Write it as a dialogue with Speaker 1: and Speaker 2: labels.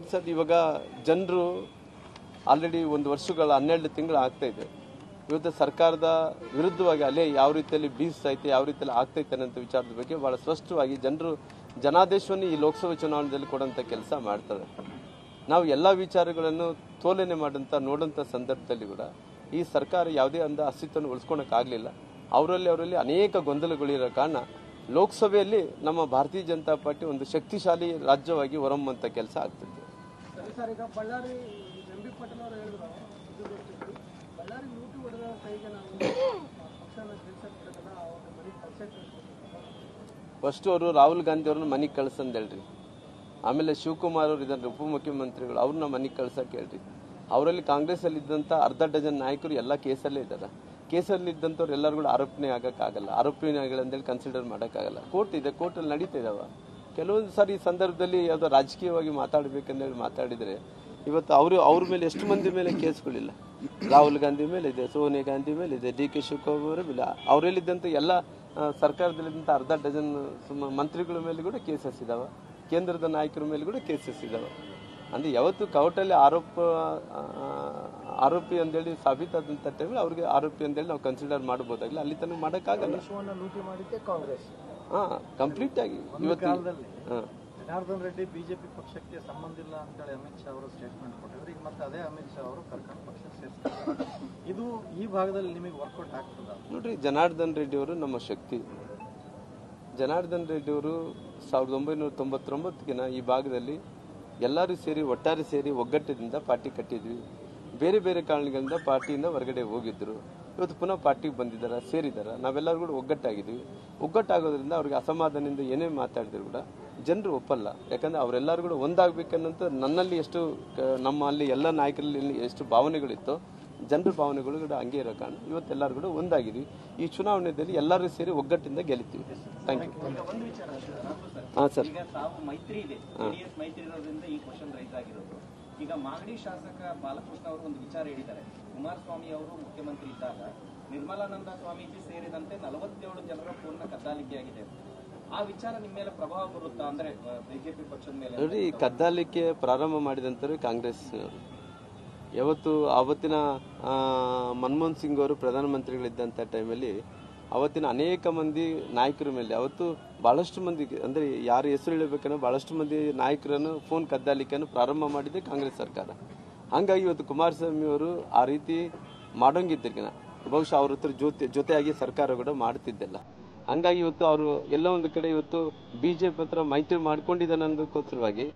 Speaker 1: Sir ಇವಾಗ ಜನರು already ಒಂದು ವರ್ಷಗಳ 12 ತಿಂಗಳು ಆಗ್ತಾ ಇದೆ. ಇವತ್ತು ಸರ್ಕಾರದ ವಿರುದ್ಧವಾಗಿ ಅಲ್ಲೇ ಯಾವ ರೀತಿಯಲ್ಲಿ ಬೀಸ್ತೈತೆ, ಯಾವ ರೀತಿಯಲ್ಲಿ ಆಗ್ತೈತೆ ಅನ್ನೋ ವಿಚಾರದ ಬಗ್ಗೆ ಬಹಳ ಸ್ಪಷ್ಟವಾಗಿ ಜನರು ಜನಾದೇಶವನ್ನು ಈ ಲೋಕಸಭಾ ಚುನಾವಣೆಯಲ್ಲಿ ಕೊಡುವಂಥ ಕೆಲಸ ಮಾಡ್ತಾರೆ. ನಾವು ಎಲ್ಲ ವಿಚಾರಗಳನ್ನು ತೋಲನೆ ಮಾಡೋಂಥ ನೋಡೋಂಥ ಸಂದರ್ಭದಲ್ಲಿ ಕೂಡ ಈ ಸರ್ಕಾರ ಯಾವುದೇ ಒಂದು ಅಸ್ತಿತ್ವವನ್ನು ಉಳಿಸ್ಕೊಳಕ್ಕಾಗಲಿಲ್ಲ. ಅವರಲ್ಲಿ ಅನೇಕ ಗೊಂದಲಗಳಿರೋ ಕಾರಣ ಲೋಕಸಭೆಯಲ್ಲಿ ನಮ್ಮ ಭಾರತೀಯ ಜನತಾ ಪಾರ್ಟಿ ಒಂದು ಶಕ್ತಿಶಾಲಿ ರಾಜ್ಯವಾಗಿ ಹೊರಹೊಮ್ಮುವಂಥ ಕೆಲಸ ಆಗ್ತಿದೆ. ಫಸ್ಟ್ ಅವರು ರಾಹುಲ್ ಗಾಂಧಿ ಅವ್ರನ್ನ ಮನೆಗೆ ಕಳ್ಸಂದು ಹೇಳ್ರಿ. ಆಮೇಲೆ ಶಿವಕುಮಾರ್ ಅವರು ಇದ್ದಾರೆ ಉಪಮುಖ್ಯಮಂತ್ರಿಗಳು, ಅವ್ರನ್ನ ಮನೆಗೆ ಕಳ್ಸಕ್ಕೆ ಹೇಳ್ರಿ. ಅವರಲ್ಲಿ ಕಾಂಗ್ರೆಸ್ ಅಲ್ಲಿ ಇದ್ದಂಥ ಅರ್ಧ ಡಜನ್ ನಾಯಕರು ಎಲ್ಲ ಕೇಸಲ್ಲೇ ಇದ್ದಾರೆ. ಕೇಸಲ್ಲಿ ಇದ್ದಂಥವ್ರು ಎಲ್ಲರೂ ಕೂಡ ಆರೋಪಣೆ ಆಗಕ್ಕಾಗಲ್ಲ, ಆರೋಪಿಗಳಂದೇಳಿ ಕನ್ಸಿಡರ್ ಮಾಡೋಕ್ಕಾಗಲ್ಲ. ಕೋರ್ಟ್ ಇದೆ, ಕೋರ್ಟಲ್ಲಿ ನಡೀತಾ ಇದಾವ. ಕೆಲವೊಂದು ಸಾರಿ ಈ ಸಂದರ್ಭದಲ್ಲಿ ಯಾವುದೋ ರಾಜಕೀಯವಾಗಿ ಮಾತಾಡಬೇಕಂದೇಳಿ ಮಾತಾಡಿದರೆ ಇವತ್ತು ಅವ್ರ ಮೇಲೆ ಎಷ್ಟು ಮಂದಿ ಮೇಲೆ ಕೇಸ್ಗಳಿಲ್ಲ. ರಾಹುಲ್ ಗಾಂಧಿ ಮೇಲೆ ಇದೆ, ಸೋನಿಯಾ ಗಾಂಧಿ ಮೇಲೆ ಇದೆ, DK ಶಿವಕುಮಾರ್ ಮೇಲೆ, ಅವರಲ್ಲಿದ್ದಂಥ ಎಲ್ಲ ಸರ್ಕಾರದಲ್ಲಿದ್ದಂಥ ಅರ್ಧ ಡಜನ್ ಮಂತ್ರಿಗಳ ಮೇಲೆ ಕೂಡ ಕೇಸಸ್ ಇದಾವೆ, ಕೇಂದ್ರದ ನಾಯಕರ ಮೇಲೆ ಕೂಡ ಕೇಸಸ್ ಇದಾವೆ. ಅಂದರೆ ಯಾವತ್ತು ಕೋರ್ಟಲ್ಲಿ ಆರೋಪಿ ಅಂತೇಳಿ ಸಾಬೀತಾದಂಥ ಟೈಮಲ್ಲಿ ಅವ್ರಿಗೆ ಆರೋಪಿ ಅಂತೇಳಿ ನಾವು ಕನ್ಸಿಡರ್ ಮಾಡ್ಬೋದಾಗಿಲ್ಲ. ಅಲ್ಲಿ ತನಕ ಮಾಡೋಕ್ಕಾಗಲ್ಲ. ಕಂಪ್ಲೀಟ್ ಆಗಿ ಇವತ್ತು
Speaker 2: ಜನಾರ್ದನ್ ರೆಡ್ಡಿ ಬಿಜೆಪಿ ಪಕ್ಷಕ್ಕೆ ಸಂಬಂಧ ಇಲ್ಲ ಅಂತೇಳಿ ಅಮಿತ್ ಶಾ ಅವರು ಸ್ಟೇಟ್ಮೆಂಟ್ ಕೊಟ್ಟಿದ್ರು. ಈಗ ಮತ್ತೆ ಅದೇ ಅಮಿತ್ ಶಾ ಅವರು ಕರ್ಕೊಂಡು ಪಕ್ಷ ಸೇರಿಸ್ತಾರೆ. ಇದು ಈ ಭಾಗದಲ್ಲಿ ನಿಮಗೆ ವರ್ಕೌಟ್ ಆಗ್ತದ?
Speaker 1: ನೋಡ್ರಿ, ಜನಾರ್ದನ್ ರೆಡ್ಡಿ ಅವರು ನಮ್ಮ ಶಕ್ತಿ. ಜನಾರ್ದನ್ ರೆಡ್ಡಿ ಅವರು 1999 ಈ ಭಾಗದಲ್ಲಿ ಎಲ್ಲರೂ ಸೇರಿ ಒಟ್ಟಾರೆ ಸೇರಿ ಒಗ್ಗಟ್ಟದಿಂದ ಪಾರ್ಟಿ ಕಟ್ಟಿದ್ವಿ. ಬೇರೆ ಬೇರೆ ಕಾರಣಗಳಿಂದ ಪಾರ್ಟಿಯಿಂದ ಹೊರಗಡೆ ಹೋಗಿದ್ರು. ಇವತ್ತು ಪುನಃ ಪಾರ್ಟಿಗೆ ಬಂದಿದ್ದಾರೆ, ಸೇರಿದ್ದಾರೆ. ನಾವೆಲ್ಲರೂ ಕೂಡ ಒಗ್ಗಟ್ಟಾಗಿದ್ದೀವಿ. ಒಗ್ಗಟ್ಟಾಗೋದ್ರಿಂದ ಅವ್ರಿಗೆ ಅಸಮಾಧಾನದಿಂದ ಏನೇ ಮಾತಾಡಿದ್ರು ಕೂಡ ಜನರು ಒಪ್ಪಲ್ಲ. ಯಾಕಂದ್ರೆ ಅವರೆಲ್ಲರೂ ಕೂಡ ಒಂದಾಗಬೇಕನ್ನಂತ ನನ್ನಲ್ಲಿ ಎಷ್ಟು ನಮ್ಮಲ್ಲಿ ಎಲ್ಲ ನಾಯಕರಲ್ಲಿ ಎಷ್ಟು ಭಾವನೆಗಳಿತ್ತು, ಜನರ ಭಾವನೆಗಳು ಕೂಡ ಹಂಗೆ ಇರೋ ಕಾರಣ ಇವತ್ತೆಲ್ಲರೂ ಕೂಡ ಒಂದಾಗಿದ್ವಿ. ಈ ಚುನಾವಣೆಯಲ್ಲಿ ಎಲ್ಲರೂ ಸೇರಿ ಒಗ್ಗಟ್ಟಿಂದ ಗೆಲ್ತೀವಿ. Thank you. ಹಾಂ ಸರ್,
Speaker 3: ಮೈತ್ರಿ ಇದೆ, ಮೈತ್ರಿ ಇರೋದ್ರಿಂದ ಈ ಕ್ವಶನ್ ರೈಸ್ ಆಗಿರೋದು. ಈಗ ಮಾಗಡಿ ಶಾಸಕ ಬಾಲಕೃಷ್ಣ ಅವರು ಒಂದು ವಿಚಾರ ಹೇಳಿದ್ದಾರೆ. ಕುಮಾರಸ್ವಾಮಿ ಅವರು ಮುಖ್ಯಮಂತ್ರಿ ಇದ್ದಾಗ ನಿರ್ಮಲಾನಂದ ಸ್ವಾಮೀಜಿ ಸೇರಿದಂತೆ 47 ಜನರ ಫೋನ್ನ ಕದ್ದಾಲಿಕೆಯಾಗಿದೆ. ಆ ವಿಚಾರ ನಿಮ್ಮ ಮೇಲೆ ಪ್ರಭಾವ ಬರುತ್ತಾ? ಅಂದ್ರೆ ಬಿಜೆಪಿ ಪಕ್ಷದ ಮೇಲೆ
Speaker 1: ನೋಡಿ, ಕದ್ದಾಲಿಕೆ ಪ್ರಾರಂಭ ಮಾಡಿದಂತರು ಕಾಂಗ್ರೆಸ್. ಯಾವತ್ತು ಅವತ್ತಿನ ಮನಮೋಹನ್ ಸಿಂಗ್ ಅವರು ಪ್ರಧಾನಮಂತ್ರಿಗಳಿದ್ದಂಥ ಟೈಮಲ್ಲಿ ಅವತ್ತಿನ ಅನೇಕ ಮಂದಿ ನಾಯಕರ ಮೇಲೆ ಅವತ್ತು ಬಹಳಷ್ಟು ಮಂದಿ, ಅಂದರೆ ಯಾರು ಹೆಸರು ಹೇಳಬೇಕಂದ್ರೆ ಬಹಳಷ್ಟು ಮಂದಿ ನಾಯಕರನ್ನು ಫೋನ್ ಕದ್ದಾಲಿಕೆಯನ್ನು ಪ್ರಾರಂಭ ಮಾಡಿದ್ದೆ ಕಾಂಗ್ರೆಸ್ ಸರ್ಕಾರ. ಹಾಗಾಗಿ ಇವತ್ತು ಕುಮಾರಸ್ವಾಮಿ ಅವರು ಆ ರೀತಿ ಮಾಡೋಂಗಿದ್ದಕ್ಕಿನ ಬಹುಶಃ ಅವ್ರ ಹತ್ರ ಜೊತೆಯಾಗಿ ಸರ್ಕಾರ ಕೂಡ ಮಾಡ್ತಿದ್ದಲ್ಲ. ಹಂಗಾಗಿ ಇವತ್ತು ಅವರು ಎಲ್ಲ ಒಂದು ಕಡೆ ಇವತ್ತು ಬಿಜೆಪಿ ಹತ್ರ ಮೈತ್ರಿ ಮಾಡ್ಕೊಂಡಿದ್ದಾನೆ ಅನ್ನೋದಕ್ಕೋಸ್ಕರವಾಗಿ